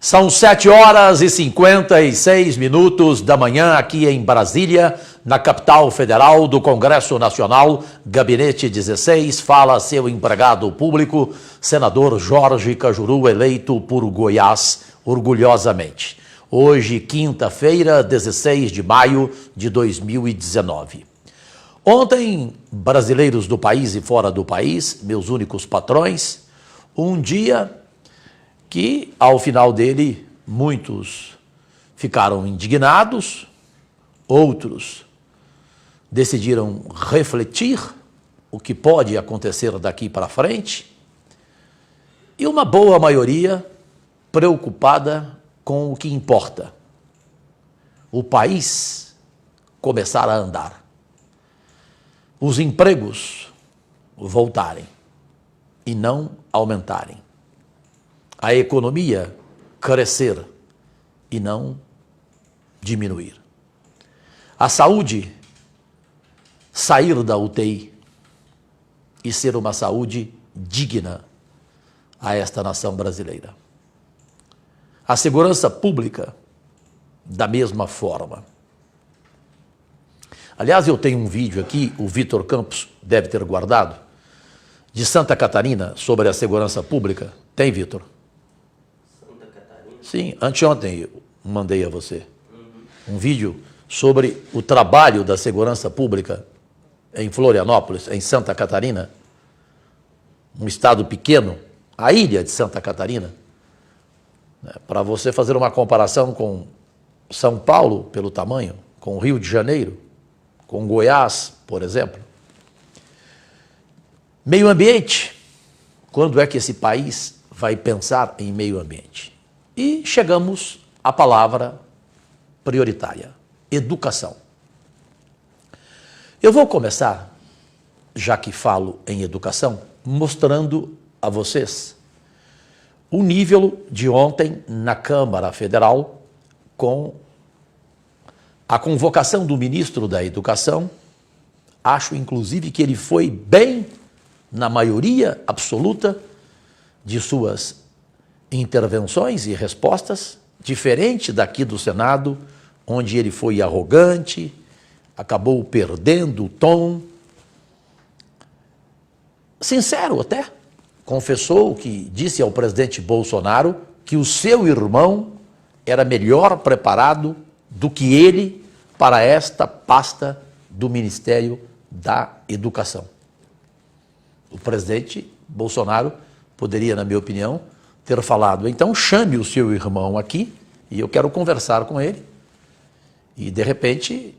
São 7h56 da manhã aqui em Brasília, na capital federal do Congresso Nacional, Gabinete 16, fala seu empregado público, senador Jorge Cajuru, eleito por Goiás, orgulhosamente. Hoje, quinta-feira, 16 de maio de 2019. Ontem, brasileiros do país e fora do país, meus únicos patrões, um dia que, ao final dele, muitos ficaram indignados, outros decidiram refletir o que pode acontecer daqui para frente, e uma boa maioria preocupada com o que importa: o país começar a andar, os empregos voltarem e não aumentarem, a economia crescer e não diminuir, a saúde sair da UTI e ser uma saúde digna a esta nação brasileira, a segurança pública da mesma forma. Aliás, eu tenho um vídeo aqui, o Vitor Campos deve ter guardado, de Santa Catarina, sobre a segurança pública. Tem, Vitor? Santa Catarina? Sim, anteontem eu mandei a você. Um vídeo sobre o trabalho da segurança pública em Florianópolis, em Santa Catarina, um estado pequeno, a ilha de Santa Catarina, para você fazer uma comparação com São Paulo, pelo tamanho, com o Rio de Janeiro, com Goiás, por exemplo. Meio ambiente. Quando é que esse país vai pensar em meio ambiente? E chegamos à palavra prioritária: educação. Eu vou começar, já que falo em educação, mostrando a vocês o nível de ontem na Câmara Federal, com a convocação do ministro da Educação. Acho, inclusive, que ele foi bem na maioria absoluta de suas intervenções e respostas, diferente daqui do Senado, onde ele foi arrogante, acabou perdendo o tom. Sincero até, confessou que disse ao presidente Bolsonaro que o seu irmão era melhor preparado do que ele para esta pasta do Ministério da Educação. O presidente Bolsonaro poderia, na minha opinião, ter falado: então chame o seu irmão aqui e eu quero conversar com ele, e de repente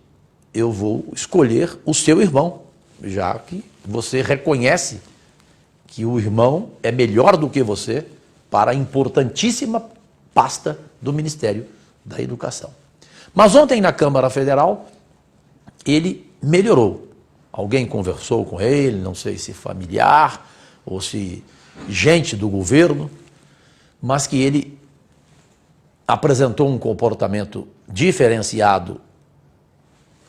eu vou escolher o seu irmão, já que você reconhece que o irmão é melhor do que você para a importantíssima pasta do Ministério da Educação. Mas ontem na Câmara Federal ele melhorou. Alguém conversou com ele, não sei se familiar ou se gente do governo, mas que ele apresentou um comportamento diferenciado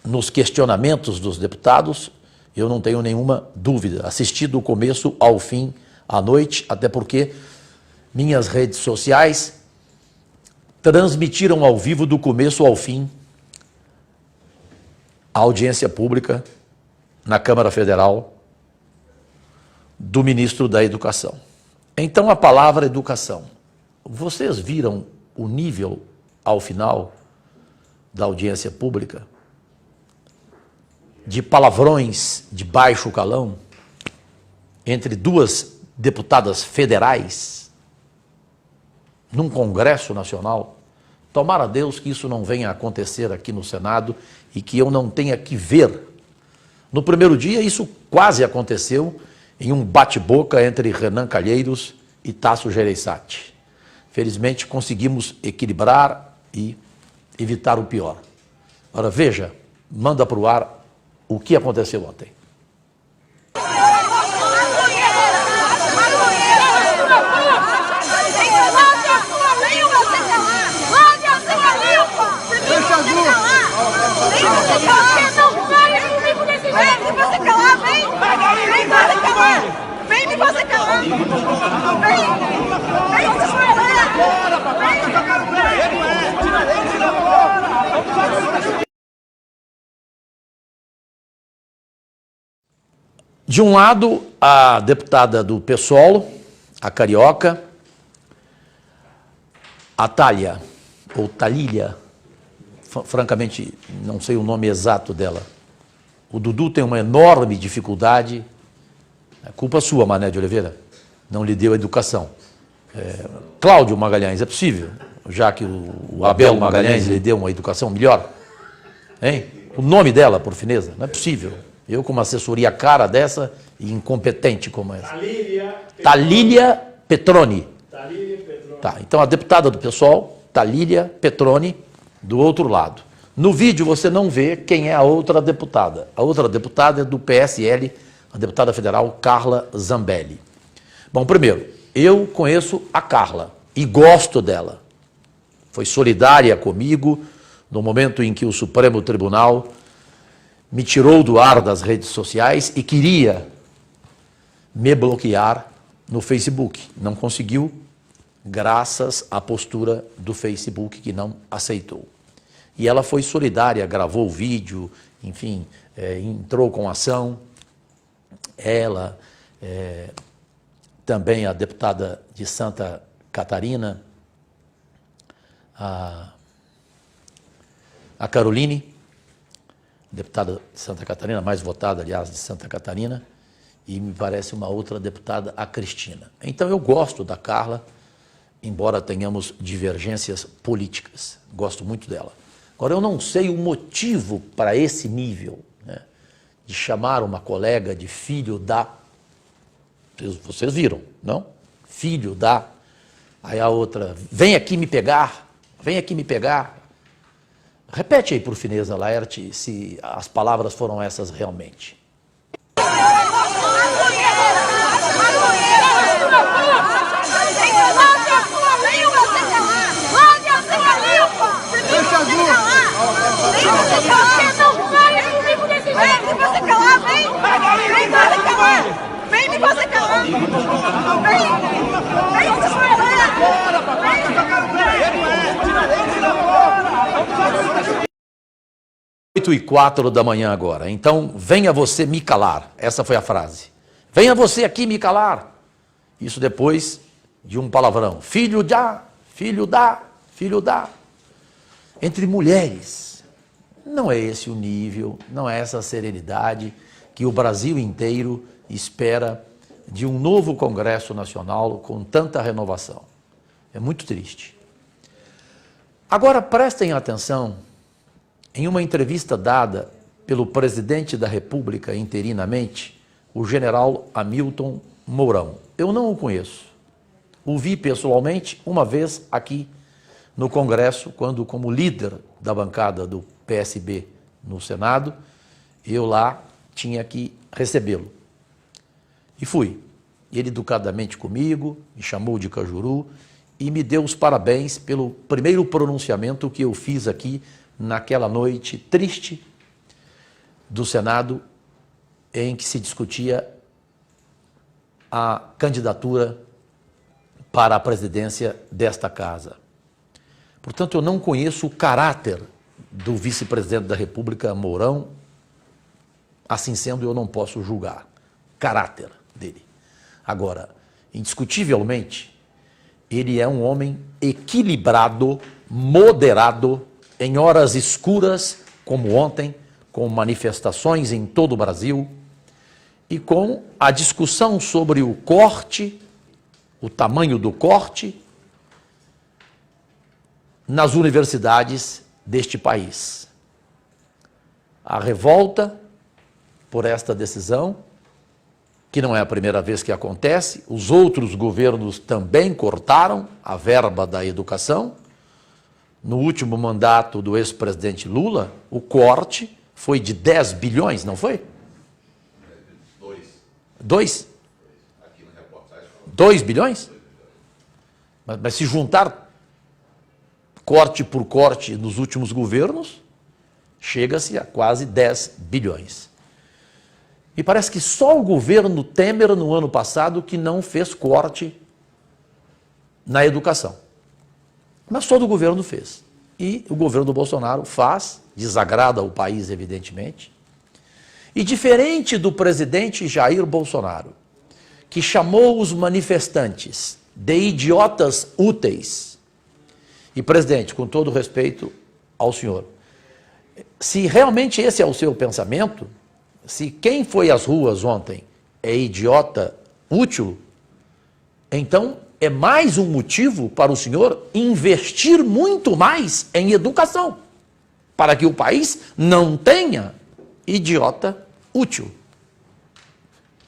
nos questionamentos dos deputados. Eu não tenho nenhuma dúvida. Assisti do começo ao fim à noite, até porque minhas redes sociais transmitiram ao vivo do começo ao fim a audiência pública na Câmara Federal do ministro da Educação. Então, a palavra educação. Vocês viram o nível ao final da audiência pública de palavrões de baixo calão entre duas deputadas federais num Congresso Nacional? Tomara a Deus que isso não venha a acontecer aqui no Senado e que eu não tenha que ver. No primeiro dia, isso quase aconteceu em um bate-boca entre Renan Calheiros e Tasso Gereissati. Felizmente, conseguimos equilibrar e evitar o pior. Agora, veja, manda para o ar o que aconteceu ontem. Vem me fazer calar! Vem! Vem! Vem! De um lado, a deputada do PSOL, a carioca, a Thalia, ou Thalília, francamente, não sei o nome exato dela. O Dudu tem uma enorme dificuldade, é culpa sua, Mané de Oliveira, não lhe deu educação. Cláudio Magalhães, é possível, já que o Abel Magalhães lhe deu uma educação melhor? Hein? O nome dela, por fineza, não é possível. Eu, com uma assessoria cara dessa e incompetente como essa. Thalília Petroni. Tá, então a deputada do PSOL, Thalília Petroni, do outro lado. No vídeo você não vê quem é a outra deputada. A outra deputada é do PSL, a deputada federal Carla Zambelli. Bom, primeiro, eu conheço a Carla e gosto dela. Foi solidária comigo no momento em que o Supremo Tribunal me tirou do ar das redes sociais e queria me bloquear no Facebook. Não conseguiu, graças à postura do Facebook, que não aceitou. E ela foi solidária, gravou o vídeo, enfim, entrou com ação. Ela, também a deputada de Santa Catarina, a Caroline, deputada de Santa Catarina, mais votada, aliás, de Santa Catarina, e me parece uma outra deputada, a Cristina. Então eu gosto da Carla, embora tenhamos divergências políticas. Gosto muito dela. Agora, eu não sei o motivo para esse nível, né, de chamar uma colega de filho da... Vocês viram, não? Filho da... Aí a outra, vem aqui me pegar, vem aqui me pegar. Repete aí, por fineza, Laerte, se as palavras foram essas realmente. Vem me você calar! Vem você falar! 8h04 da manhã agora. Então, venha você me calar. Essa foi a frase. Venha você aqui me calar. Isso depois de um palavrão. Filho da, filho da, filho da. Entre mulheres. Não é esse o nível, não é essa a serenidade que o Brasil inteiro espera de um novo Congresso Nacional com tanta renovação. É muito triste. Agora, prestem atenção em uma entrevista dada pelo presidente da República interinamente, o general Hamilton Mourão. Eu não o conheço. O vi pessoalmente uma vez aqui no Congresso, quando, como líder da bancada do PSB no Senado, eu lá tinha que recebê-lo. E fui. Ele educadamente comigo, me chamou de Cajuru e me deu os parabéns pelo primeiro pronunciamento que eu fiz aqui naquela noite triste do Senado, em que se discutia a candidatura para a presidência desta casa. Portanto, eu não conheço o caráter do vice-presidente da República, Mourão. Assim sendo, eu não posso julgar caráter dele. Agora, indiscutivelmente, ele é um homem equilibrado, moderado, em horas escuras, como ontem, com manifestações em todo o Brasil, e com a discussão sobre o corte, o tamanho do corte, nas universidades deste país. A revolta por esta decisão, que não é a primeira vez que acontece, os outros governos também cortaram a verba da educação. No último mandato do ex-presidente Lula, o corte foi de 10 bilhões, não foi? 2? 2 bilhões? Mas se juntar corte por corte nos últimos governos, chega-se a quase 10 bilhões. E parece que só o governo Temer, no ano passado, que não fez corte na educação. Mas todo o governo fez. E o governo do Bolsonaro faz, desagrada o país, evidentemente. E diferente do presidente Jair Bolsonaro, que chamou os manifestantes de idiotas úteis, e presidente, com todo respeito ao senhor, se realmente esse é o seu pensamento, se quem foi às ruas ontem é idiota útil, então é mais um motivo para o senhor investir muito mais em educação, para que o país não tenha idiota útil.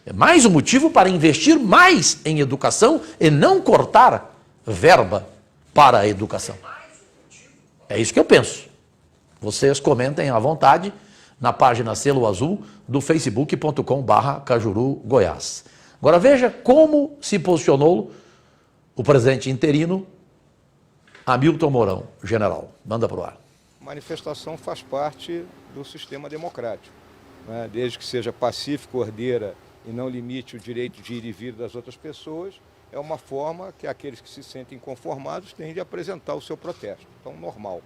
É mais um motivo para investir mais em educação e não cortar verba para a educação. É isso que eu penso. Vocês comentem à vontade na página Selo Azul do facebook.com/Cajuru Goiás. Agora veja como se posicionou o presidente interino Hamilton Mourão, general. Manda para o ar. Manifestação faz parte do sistema democrático, né? Desde que seja pacífica, ordeira e não limite o direito de ir e vir das outras pessoas, é uma forma que aqueles que se sentem inconformados têm de apresentar o seu protesto. Então, normal.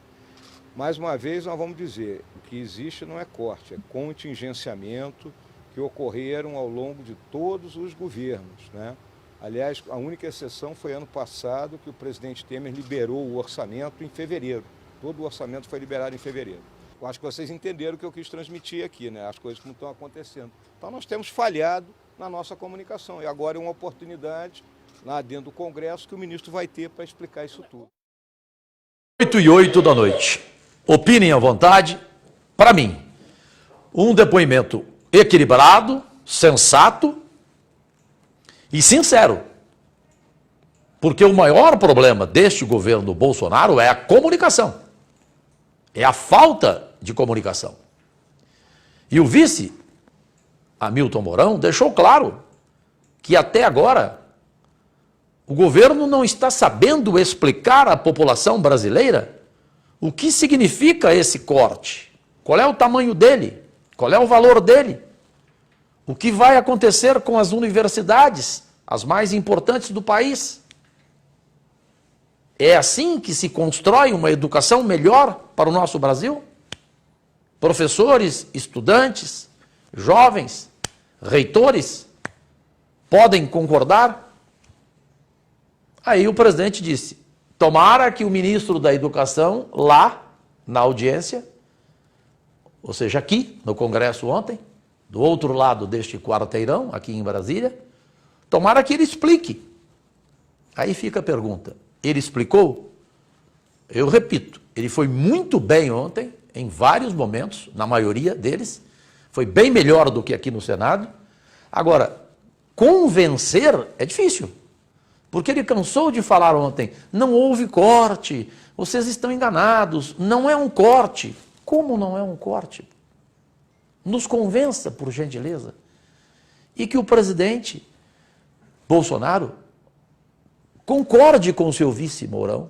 Mais uma vez, nós vamos dizer, o que existe não é corte, é contingenciamento que ocorreram ao longo de todos os governos, né? Aliás, a única exceção foi ano passado que o presidente Temer liberou o orçamento em fevereiro. Todo o orçamento foi liberado em fevereiro. Eu acho que vocês entenderam o que eu quis transmitir aqui, né? As coisas como estão acontecendo. Então nós temos falhado na nossa comunicação e agora é uma oportunidade lá dentro do Congresso que o ministro vai ter para explicar isso tudo. 8h08 da noite. Opinem à vontade. Para mim, um depoimento equilibrado, sensato e sincero. Porque o maior problema deste governo Bolsonaro é a comunicação. É a falta de comunicação. E o vice, Hamilton Mourão, deixou claro que até agora o governo não está sabendo explicar à população brasileira o que significa esse corte, qual é o tamanho dele, qual é o valor dele, o que vai acontecer com as universidades, as mais importantes do país. É assim que se constrói uma educação melhor para o nosso Brasil? Professores, estudantes, jovens, reitores podem concordar? Aí o presidente disse, tomara que o ministro da Educação, lá na audiência, ou seja, aqui no Congresso ontem, do outro lado deste quarteirão, aqui em Brasília, tomara que ele explique. Aí fica a pergunta, ele explicou? Eu repito, ele foi muito bem ontem, em vários momentos, na maioria deles, foi bem melhor do que aqui no Senado. Agora, convencer é difícil, porque ele cansou de falar ontem, não houve corte, vocês estão enganados, não é um corte. Como não é um corte? Nos convença, por gentileza. E que o presidente Bolsonaro concorde com o seu vice Mourão,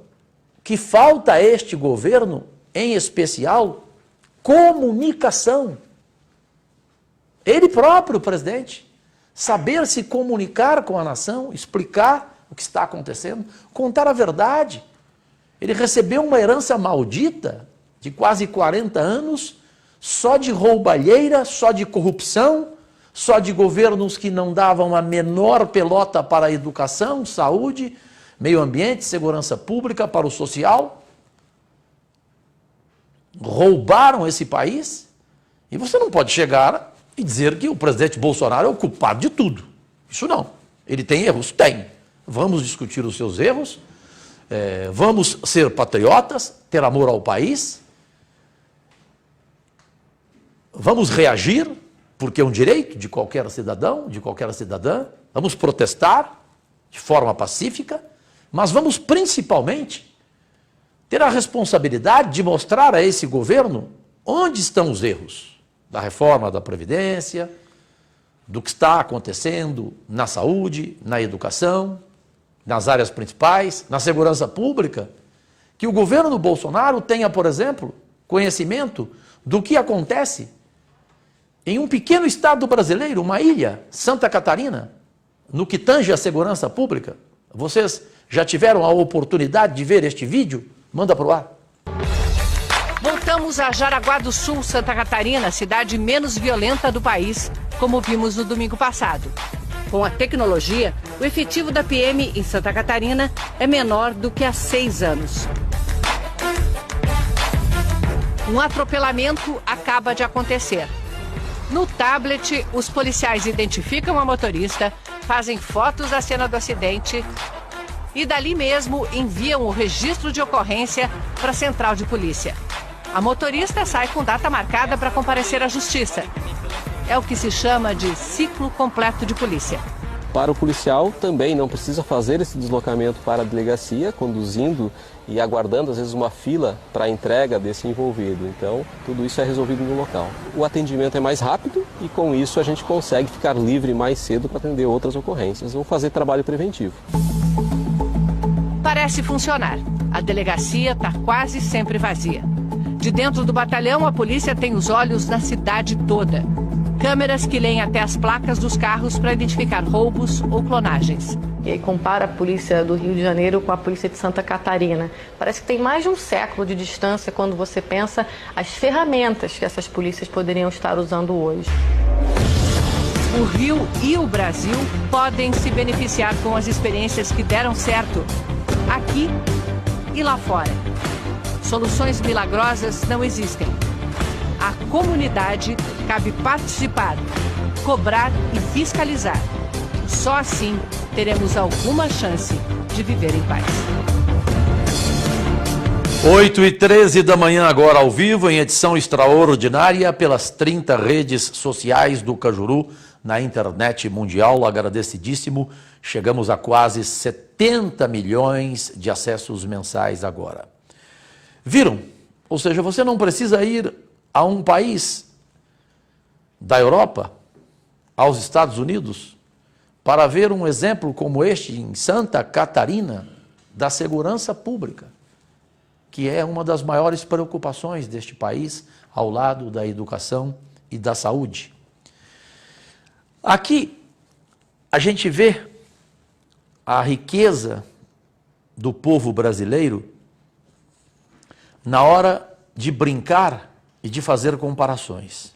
que falta a este governo, em especial, comunicação. Ele próprio, presidente, saber se comunicar com a nação, explicar o que está acontecendo, contar a verdade. Ele recebeu uma herança maldita de quase 40 anos, só de roubalheira, só de corrupção, só de governos que não davam a menor pelota para a educação, saúde, meio ambiente, segurança pública, para o social. Roubaram esse país e você não pode chegar e dizer que o presidente Bolsonaro é o culpado de tudo. Isso não. Ele tem erros? Tem. Vamos discutir os seus erros, vamos ser patriotas, ter amor ao país, vamos reagir, porque é um direito de qualquer cidadão, de qualquer cidadã, vamos protestar de forma pacífica, mas vamos principalmente ter a responsabilidade de mostrar a esse governo onde estão os erros da reforma da Previdência, do que está acontecendo na saúde, na educação, nas áreas principais, na segurança pública, que o governo do Bolsonaro tenha, por exemplo, conhecimento do que acontece em um pequeno estado brasileiro, uma ilha, Santa Catarina, no que tange a segurança pública. Vocês já tiveram a oportunidade de ver este vídeo Manda pro ar. Voltamos a Jaraguá do Sul, Santa Catarina, cidade menos violenta do país, como vimos no domingo passado. Com a tecnologia, o efetivo da PM em Santa Catarina é menor do que há 6 anos. Um atropelamento acaba de acontecer. No tablet, os policiais identificam a motorista, fazem fotos da cena do acidente e dali mesmo enviam o registro de ocorrência para a central de polícia. A motorista sai com data marcada para comparecer à justiça. É o que se chama de ciclo completo de polícia. Para o policial também não precisa fazer esse deslocamento para a delegacia, conduzindo e aguardando às vezes uma fila para a entrega desse envolvido. Então, tudo isso é resolvido no local. O atendimento é mais rápido e com isso a gente consegue ficar livre mais cedo para atender outras ocorrências ou fazer trabalho preventivo. Parece funcionar. A delegacia está quase sempre vazia. De dentro do batalhão, a polícia tem os olhos na cidade toda. Câmeras que leem até as placas dos carros para identificar roubos ou clonagens. E aí compara a polícia do Rio de Janeiro com a polícia de Santa Catarina. Parece que tem mais de um século de distância quando você pensa as ferramentas que essas polícias poderiam estar usando hoje. O Rio e o Brasil podem se beneficiar com as experiências que deram certo aqui e lá fora. Soluções milagrosas não existem. À comunidade cabe participar, cobrar e fiscalizar. Só assim teremos alguma chance de viver em paz. 8h13 da manhã agora ao vivo, em edição extraordinária pelas 30 redes sociais do Cajuru, na internet mundial, agradecidíssimo. Chegamos a quase 70 milhões de acessos mensais agora. Viram? Ou seja, você não precisa ir a um país da Europa, aos Estados Unidos, para ver um exemplo como este em Santa Catarina da segurança pública, que é uma das maiores preocupações deste país, ao lado da educação e da saúde. Aqui a gente vê a riqueza do povo brasileiro na hora de brincar e de fazer comparações.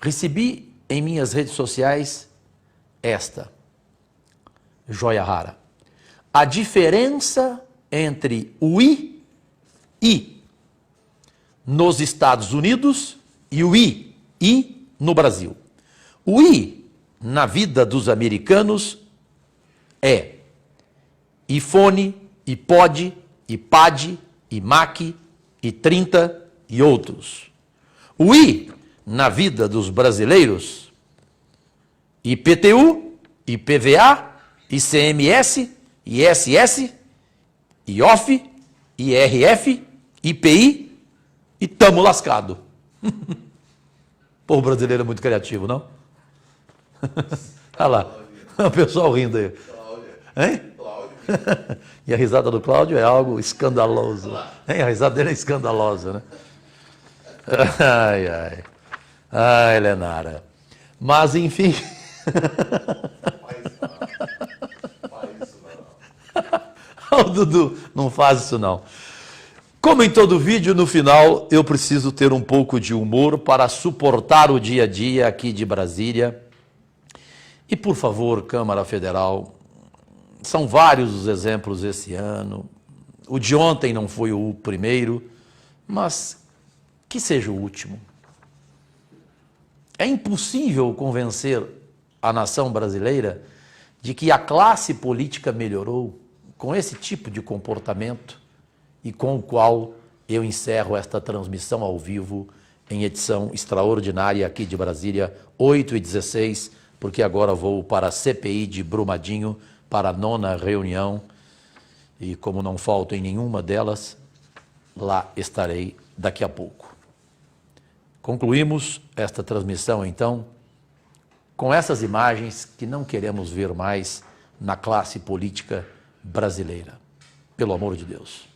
Recebi em minhas redes sociais esta joia rara. A diferença entre o I nos Estados Unidos e o I no Brasil. O I na vida dos americanos é iPhone, iPod, iPad, iMac, i30 e outros. O I na vida dos brasileiros, IPTU, IPVA, ICMS, ISS, IOF, IRF, IPI e tamo lascado. O povo brasileiro é muito criativo, não? Olha lá, o pessoal rindo aí. Hein? E a risada do Cláudio é algo escandaloso. Hein? A risada dele é escandalosa, né? Ai, ai. Ai, Lenara. Mas, enfim... Oh, Dudu, não faz isso não. Como em todo vídeo, no final, eu preciso ter um pouco de humor para suportar o dia a dia aqui de Brasília. E, por favor, Câmara Federal, são vários os exemplos esse ano. O de ontem não foi o primeiro, mas que seja o último. É impossível convencer a nação brasileira de que a classe política melhorou com esse tipo de comportamento e com o qual eu encerro esta transmissão ao vivo em edição extraordinária aqui de Brasília, 8h16, porque agora vou para a CPI de Brumadinho, para a 9ª reunião, e como não falto em nenhuma delas, lá estarei daqui a pouco. Concluímos esta transmissão, então, com essas imagens que não queremos ver mais na classe política brasileira. Pelo amor de Deus.